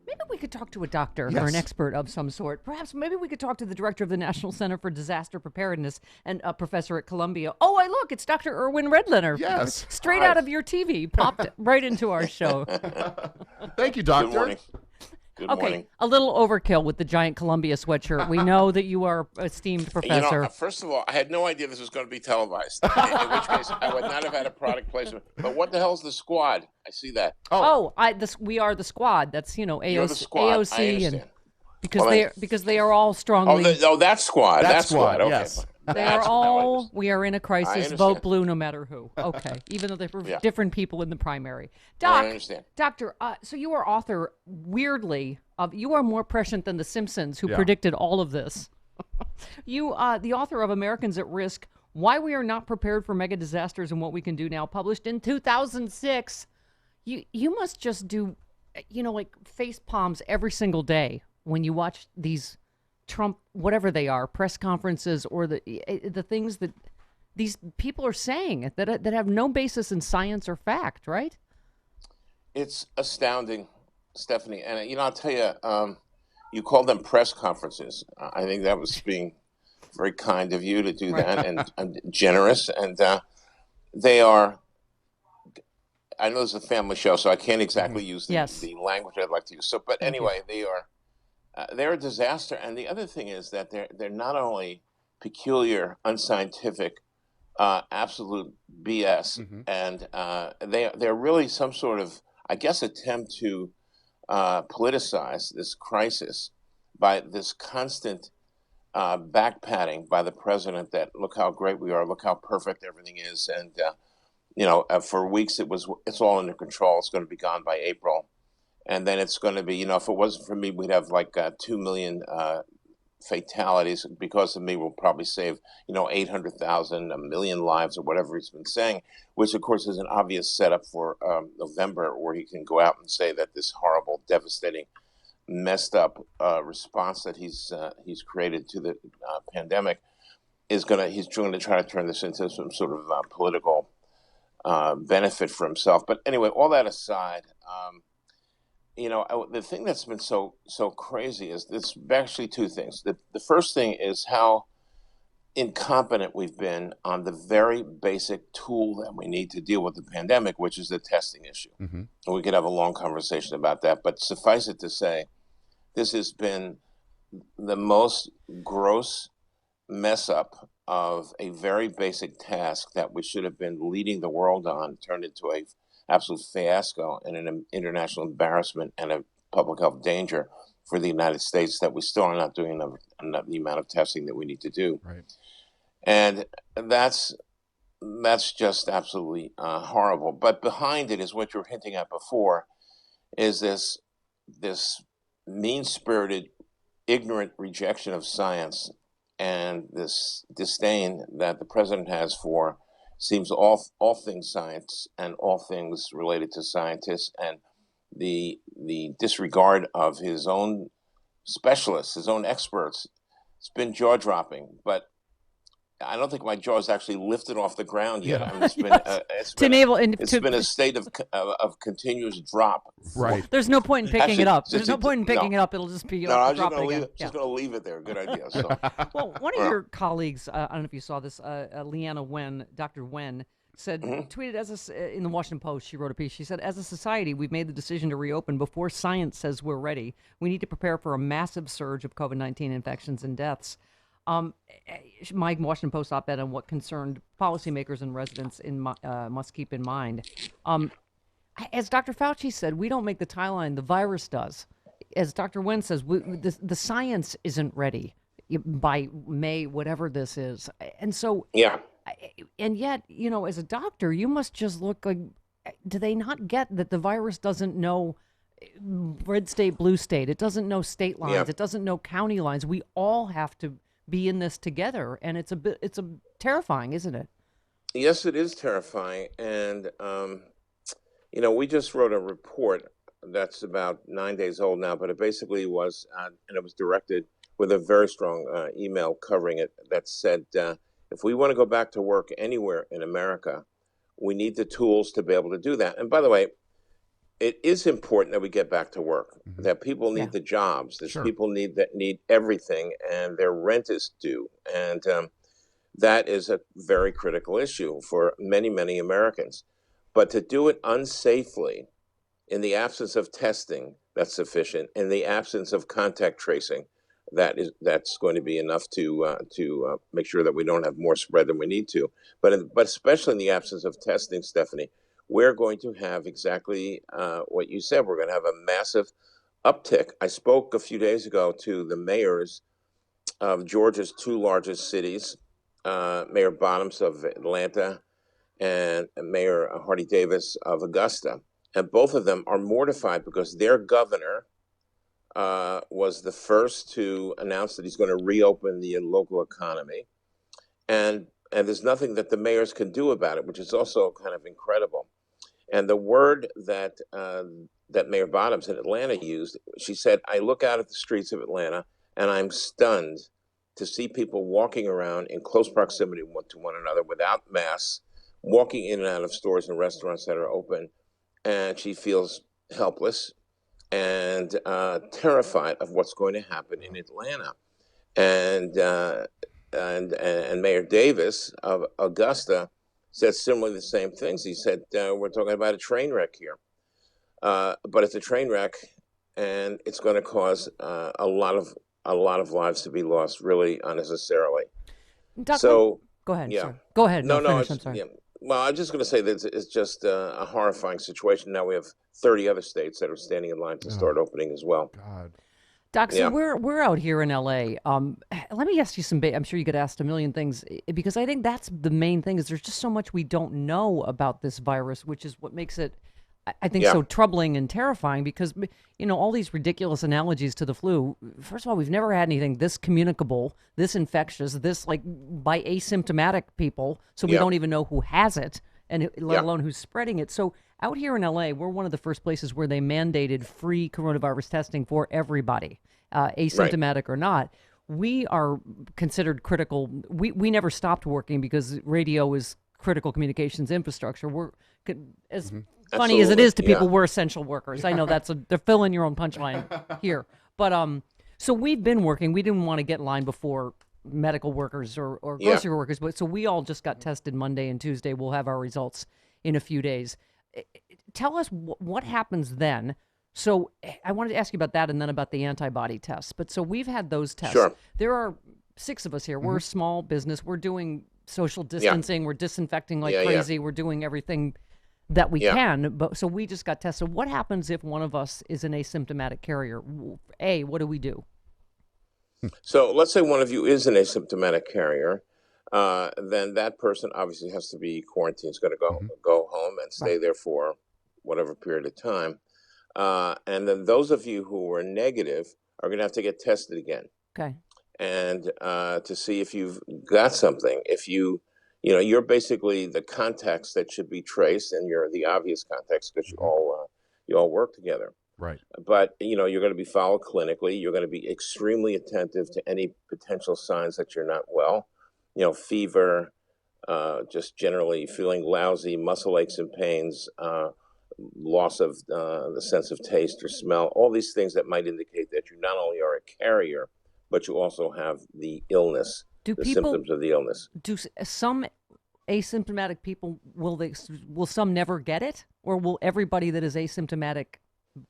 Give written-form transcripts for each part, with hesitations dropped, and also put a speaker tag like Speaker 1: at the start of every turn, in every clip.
Speaker 1: Maybe we could talk to a doctor or an
Speaker 2: Yes.
Speaker 1: expert of some sort. Perhaps maybe we could talk to the director of the National Center for Disaster Preparedness and a professor at Columbia. Oh, I look, it's Dr. Irwin Redlener.
Speaker 2: Yes.
Speaker 1: Straight
Speaker 3: Hi.
Speaker 1: out of your TV, popped right into our show.
Speaker 2: Thank you,
Speaker 3: Good
Speaker 2: doctor.
Speaker 3: morning. Good
Speaker 1: Okay,
Speaker 3: morning.
Speaker 1: a little overkill with the giant Columbia sweatshirt. We know that you are esteemed professor.
Speaker 3: First of all, I had no idea this was going to be televised. In which case, I would not have had a product placement. But what the hell's the squad? I see that.
Speaker 1: Oh, we are the squad. That's
Speaker 3: You're the
Speaker 1: AOC,
Speaker 3: squad. I
Speaker 1: AOC and
Speaker 3: understand.
Speaker 1: because
Speaker 3: Well,
Speaker 1: they are all strongly.
Speaker 3: that squad.
Speaker 2: That
Speaker 3: That
Speaker 2: squad,
Speaker 3: squad. Okay.
Speaker 2: yes.
Speaker 1: They are
Speaker 3: That's
Speaker 1: all. We are in a
Speaker 3: I
Speaker 1: crisis.
Speaker 3: understand.
Speaker 1: Vote blue, no matter who. Okay, even though they're
Speaker 3: Yeah.
Speaker 1: different people in the primary.
Speaker 3: No, I
Speaker 1: Doc,
Speaker 3: understand.
Speaker 1: Doctor. So you are author. Weirdly, of you are more prescient than the Simpsons, who
Speaker 2: Yeah.
Speaker 1: predicted all of this. You, the author of Americans at Risk: Why We Are Not Prepared for Mega Disasters and What We Can Do Now, published in 2006. You must just do, like face palms every single day when you watch these Trump, whatever they are, press conferences or the things that these people are saying that have no basis in science or fact, right?
Speaker 3: It's astounding, Stephanie. And I'll tell you, you call them press conferences. I think that was being very kind of you to do that and generous. And they are. I know this is a family show, so I can't exactly use
Speaker 1: Yes.
Speaker 3: the language I'd like to use. So, but
Speaker 1: Thank you.
Speaker 3: anyway, they're a disaster. And the other thing is that they're not only peculiar, unscientific, absolute BS, and they're really some sort of, I guess, attempt to politicize this crisis by this constant backpatting by the president that look how great we are, look how perfect everything is, and for weeks it's all under control. It's going to be gone by April, and then it's going to be, if it wasn't for me, we'd have like 2 million fatalities. Because of me, we'll probably save 800,000, a million lives, or whatever he's been saying, which of course is an obvious setup for November, where he can go out and say that this horrible, devastating, messed up response that he's created to the pandemic he's going to try to turn this into some sort of political benefit for himself. But anyway, all that aside, the thing that's been so crazy is this. Actually, two things. The first thing is how incompetent we've been on the very basic tool that we need to deal with the pandemic, which is the testing issue. And we could have a long conversation about that, but suffice it to say, this has been the most gross mess up of a very basic task that we should have been leading the world on, turned into a absolute fiasco and an international embarrassment and a public health danger for the United States, that we still are not doing enough the amount of testing that we need to do.
Speaker 2: Right.
Speaker 3: And that's just absolutely horrible. But behind it is what you were hinting at before, is this mean-spirited, ignorant rejection of science, and this disdain that the president has for, seems, all things science and all things related to scientists, and the disregard of his own specialists, his own experts. It's been jaw-dropping, but I don't think my jaw is actually lifted off the ground yet.
Speaker 2: Yeah.
Speaker 3: I mean, it's been
Speaker 1: Yes. To enable and
Speaker 3: it's
Speaker 1: to,
Speaker 3: been a state of continuous drop.
Speaker 2: Right.
Speaker 1: there's no point in picking
Speaker 3: Actually,
Speaker 1: it up.
Speaker 3: just
Speaker 1: There's no
Speaker 3: to-
Speaker 1: point in picking
Speaker 3: no.
Speaker 1: it up. It'll just be
Speaker 3: No, I was just
Speaker 1: drop
Speaker 3: going
Speaker 1: it
Speaker 3: to
Speaker 1: again.
Speaker 3: leave. Just going to leave it there. Good idea. So,
Speaker 1: Well, one of your colleagues, I don't know if you saw this, Leanna Wen, Dr. Wen, said, tweeted in the Washington Post, she wrote a piece. She said, as a society, we've made the decision to reopen before science says we're ready. We need to prepare for a massive surge of COVID-19 infections and deaths. My Washington Post op-ed on what concerned policymakers and residents must keep in mind. As Dr. Fauci said, we don't make the timeline, the virus does. As Dr. Wen says, the science isn't ready by May, whatever this is. And so,
Speaker 3: yeah.
Speaker 1: and yet, as a doctor, you must just look like, do they not get that the virus doesn't know red state, blue state? It doesn't know state lines.
Speaker 3: Yeah.
Speaker 1: It doesn't know county lines. We all have to be in this together. And it's terrifying, isn't it?
Speaker 3: Yes, it is terrifying. And, we just wrote a report that's about 9 days old now, but it basically was, and it was directed with a very strong email covering it, that said, if we want to go back to work anywhere in America, we need the tools to be able to do that. And by the way, it is important that we get back to work, that people
Speaker 1: Yeah,
Speaker 3: need the jobs, that
Speaker 2: Sure.
Speaker 3: people need everything, and their rent is due. And that is a very critical issue for many, many Americans. But to do it unsafely, in the absence of testing that's sufficient, in the absence of contact tracing, that's going to be enough to make sure that we don't have more spread than we need to. But especially in the absence of testing, Stephanie, we're going to have exactly what you said. We're going to have a massive uptick. I spoke a few days ago to the mayors of Georgia's two largest cities, Mayor Bottoms of Atlanta and Mayor Hardy Davis of Augusta. And both of them are mortified because their governor was the first to announce that he's going to reopen the local economy. And there's nothing that the mayors can do about it, which is also kind of incredible. And the word that Mayor Bottoms in Atlanta used, she said, "I look out at the streets of Atlanta and I'm stunned to see people walking around in close proximity to one another without masks, walking in and out of stores and restaurants that are open." And she feels helpless and terrified of what's going to happen in Atlanta. And Mayor Davis of Augusta said similarly the same things. He said, "We're talking about a train wreck here, but it's a train wreck, and it's going to cause a lot of lives to be lost, really unnecessarily."
Speaker 1: Doc,
Speaker 3: So,
Speaker 1: go ahead.
Speaker 3: yeah,
Speaker 1: Sorry. Go ahead. No,
Speaker 3: no,
Speaker 1: finish. I'm
Speaker 3: it's
Speaker 1: sorry.
Speaker 3: yeah. Well, I'm just going to say that it's just a horrifying situation. Now we have 30 other states that are standing in line to
Speaker 2: Oh,
Speaker 3: start opening as well.
Speaker 2: God.
Speaker 1: Doc, so
Speaker 3: Yeah,
Speaker 1: we're out here in LA. Let me ask you some. I'm sure you get asked a million things because I think that's the main thing. Is there's just so much we don't know about this virus, which is what makes it, I think,
Speaker 3: yeah,
Speaker 1: so troubling and terrifying. Because all these ridiculous analogies to the flu. First of all, we've never had anything this communicable, this infectious, this like by asymptomatic people. So we
Speaker 3: yeah,
Speaker 1: don't even know who has it, and let
Speaker 3: yeah.
Speaker 1: alone who's spreading it. So out here in LA, we're one of the first places where they mandated free coronavirus testing for everybody,
Speaker 3: Right.
Speaker 1: asymptomatic or not. We are considered critical. We never stopped working because radio is critical communications infrastructure. We're as funny as it
Speaker 3: Absolutely.
Speaker 1: is to
Speaker 3: Yeah.
Speaker 1: people, we're essential workers. I know they're filling your own punchline here, but so we've been working. We didn't want to get in line before medical workers or
Speaker 3: Yeah.
Speaker 1: grocery workers, but so we all just got tested Monday and Tuesday. We'll have our results in a few days. Tell us what happens then. So I wanted to ask you about that and then about the antibody tests. But so we've had those tests.
Speaker 3: Sure.
Speaker 1: There are 6 of us here. We're a small business. We're doing social
Speaker 3: Yeah.
Speaker 1: distancing. We're disinfecting like
Speaker 3: Yeah. Yeah.
Speaker 1: crazy. We're doing everything that we
Speaker 3: Yeah.
Speaker 1: can. But so we just got tested. What happens if one of us is an asymptomatic carrier? A, what do we do?
Speaker 3: So let's say one of you is an asymptomatic carrier. Then that person obviously has to be quarantined. Is going to
Speaker 2: Hmm.
Speaker 3: go home and
Speaker 1: Right.
Speaker 3: stay there for whatever period of time. And then those of you who were negative are going to have to get tested again,
Speaker 1: Okay.
Speaker 3: and to see if you've got something. If you're basically the contacts that should be traced, and you're the obvious contacts because
Speaker 2: Hmm.
Speaker 3: you all work together.
Speaker 2: Right.
Speaker 3: But you're going to be followed clinically. You're going to be extremely attentive to any potential signs that you're not well. Fever, just generally feeling lousy, muscle aches and pains, loss of the sense of taste or smell, all these things that might indicate that you not only are a carrier, but you also have the illness,
Speaker 1: Do
Speaker 3: the
Speaker 1: people
Speaker 3: symptoms of the illness.
Speaker 1: do some asymptomatic people will some never get it, or will everybody that is asymptomatic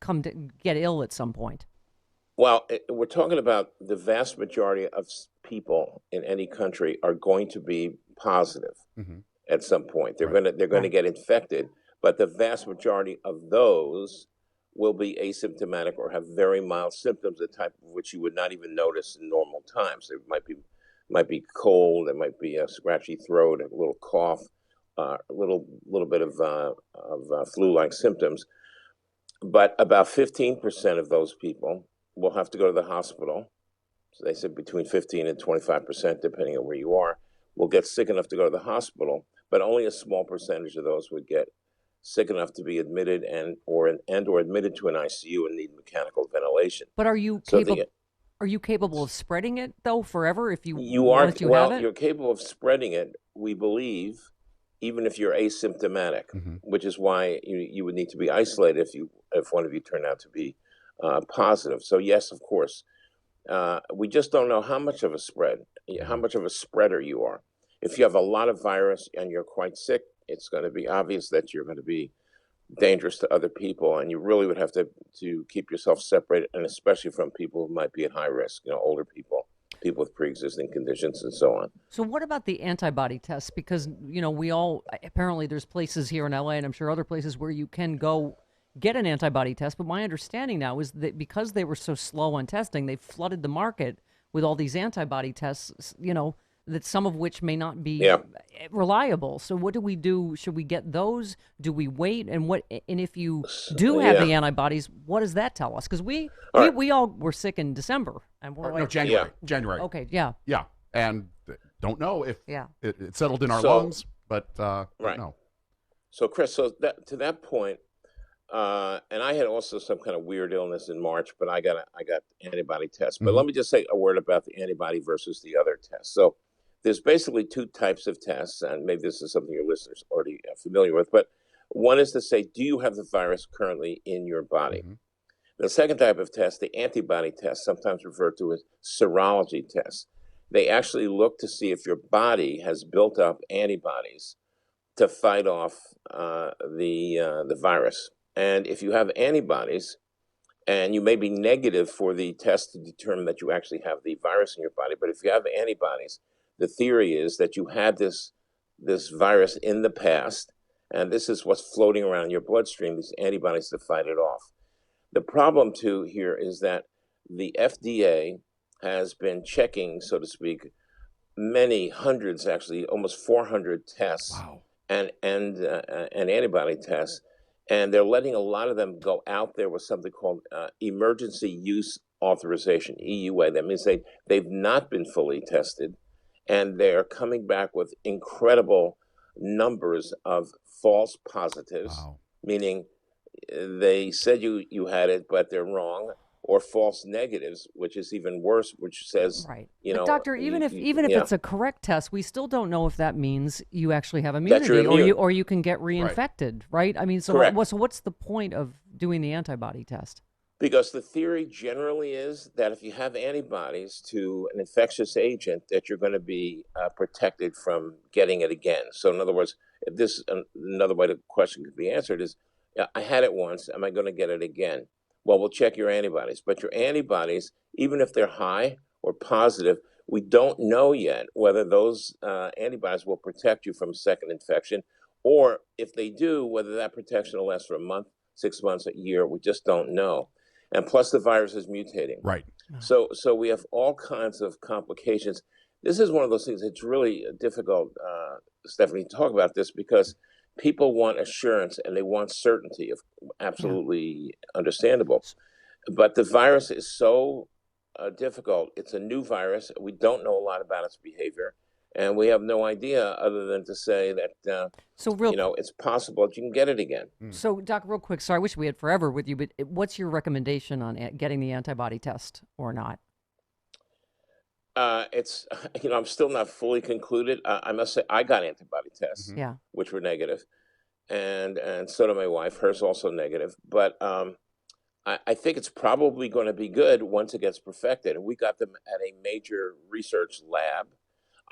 Speaker 1: come to get ill at some point?
Speaker 3: Well, we're talking about the vast majority of people in any country are going to be positive
Speaker 2: Hmm.
Speaker 3: at some point.
Speaker 2: Right.
Speaker 3: They're going to
Speaker 1: Right.
Speaker 3: get infected, but the vast majority of those will be asymptomatic or have very mild symptoms, the type of which you would not even notice in normal times. It might be cold, it might be a scratchy throat, a little cough, a little bit of flu-like symptoms. But about 15% of those people will have to go to the hospital. So they said between 15 and 25%, depending on where you are, will get sick enough to go to the hospital, but only a small percentage of those would get sick enough to be admitted or admitted to an ICU and need mechanical ventilation.
Speaker 1: But
Speaker 3: So the
Speaker 1: are you capable of spreading it though forever if you
Speaker 3: you are
Speaker 1: once you have
Speaker 3: well,
Speaker 1: it?
Speaker 3: you're capable of spreading it, we believe, even if you're asymptomatic,
Speaker 2: Mm-hmm.
Speaker 3: which is why you would need to be isolated if one of you turned out to be positive. So yes, of course, we just don't know how much of a how much of a spreader you are. If you have a lot of virus and you're quite sick, it's going to be obvious that you're going to be dangerous to other people, and you really would have to keep yourself separated, and especially from people who might be at high risk, older people, people with pre-existing conditions, and so on.
Speaker 1: So what about the antibody tests? Because, we all, apparently there's places here in LA, and I'm sure other places where you can go get an antibody test. But my understanding now is that because they were so slow on testing, they flooded the market with all these antibody tests, that some of which may not be reliable. So what do we do? Should we get those? Do we wait? And if you do have the antibodies, what does that tell us? Because we all were sick in December, and we're like,
Speaker 2: January. January.
Speaker 1: Okay, yeah.
Speaker 2: Yeah. And don't know if
Speaker 1: Yeah.
Speaker 2: it settled in our lungs, but
Speaker 3: right.
Speaker 2: No.
Speaker 3: So Chris, to that point, and I had also some kind of weird illness in March, but I got antibody tests. But let me just say a word about the antibody versus the other tests. So there's basically two types of tests, and maybe this is something your listeners already are familiar with, but one is to say, do you have the virus currently in your body? Mm-hmm. The second type of test, the antibody test, sometimes referred to as serology tests, they actually look to see if your body has built up antibodies to fight off the virus. And if you have antibodies, and you may be negative for the test to determine that you actually have the virus in your body, but if you have antibodies, the theory is that you had this virus in the past, and this is what's floating around in your bloodstream, these antibodies to fight it off. The problem, too, here is that the FDA has been checking, so to speak, many hundreds, actually, almost 400 tests and antibody tests, and they're letting a lot of them go out there with something called emergency use authorization, EUA. That means they've not been fully tested, and they're coming back with incredible numbers of false positives, meaning they said you had it, but they're wrong, or false negatives, which is even worse, which says,
Speaker 1: But doctor, even if it's a correct test, we still don't know if that means you actually have immunity, or you can get reinfected, right? I mean, so what's the point of doing the antibody test?
Speaker 3: Because the theory generally is that if you have antibodies to an infectious agent, that you're going to be protected from getting it again. So in other words, another way the question could be answered is, I had it once, am I going to get it again? Well, we'll check your antibodies. But your antibodies, even if they're high or positive, we don't know yet whether those antibodies will protect you from a second infection, or if they do, whether that protection will last for a month, 6 months, a year. We just don't know. And plus the virus is mutating.
Speaker 2: Right.
Speaker 3: So we have all kinds of complications. This is one of those things that's really difficult, Stephanie, to talk about this, because people want assurance and they want certainty. Absolutely understandable. But the virus is so difficult. It's a new virus. We don't know a lot about its behavior. And we have no idea other than to say that, it's possible that you can get it again.
Speaker 1: So, Doc, real quick, sorry, I wish we had forever with you, but what's your recommendation on getting the antibody test or not?
Speaker 3: It's, I'm still not fully concluded. I must say I got antibody tests, which were negative. And so did my wife. Hers also negative. But I think it's probably going to be good once it gets perfected. And we got them at a major research lab.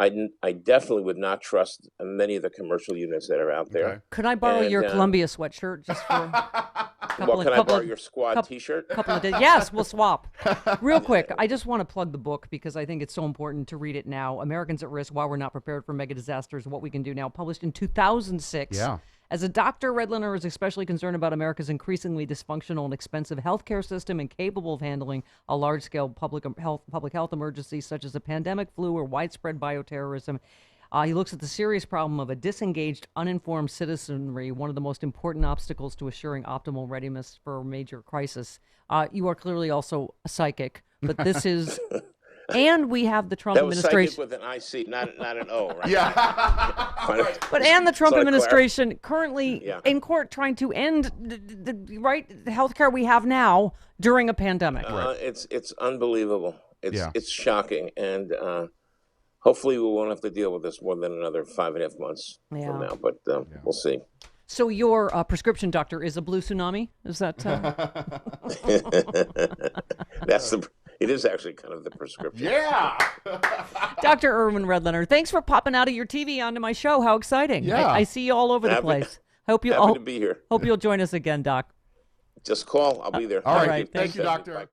Speaker 3: I definitely would not trust many of the commercial units that are out there.
Speaker 2: Okay.
Speaker 1: Could I borrow your Columbia sweatshirt just for a couple
Speaker 3: can I borrow your squad T-shirt?
Speaker 1: Couple of days. Yes, we'll swap. Real quick, I just want to plug the book because I think it's so important to read it now. Americans at Risk: Why We're Not Prepared for Mega Disasters, What We Can Do Now, published in 2006.
Speaker 2: Yeah.
Speaker 1: As a doctor, Redlener is especially concerned about America's increasingly dysfunctional and expensive healthcare system, incapable of handling a large-scale public health emergency such as a pandemic, flu, or widespread bioterrorism. He looks at the serious problem of a disengaged, uninformed citizenry, one of the most important obstacles to assuring optimal readiness for a major crisis. You are clearly also a psychic, but this is... And we have the Trump administration.
Speaker 3: That was psychic with an IC, not an O, right?
Speaker 2: Yeah.
Speaker 1: But the Trump administration currently in court trying to end the healthcare we have now during a pandemic.
Speaker 3: It's unbelievable. It's shocking, and hopefully we won't have to deal with this more than another 5.5 months from now, but we'll see.
Speaker 1: So your prescription, doctor, is a blue tsunami? Is that?
Speaker 3: It is actually kind of the prescription.
Speaker 2: Yeah.
Speaker 1: Dr. Irwin Redlener, thanks for popping out of your TV onto my show. How exciting!
Speaker 2: Yeah.
Speaker 1: I see you all over the place.
Speaker 3: Happy to be here.
Speaker 1: Hope you'll join us again, Doc.
Speaker 3: Just call. I'll be there.
Speaker 2: All right. Thank you, doctor.
Speaker 3: Bye.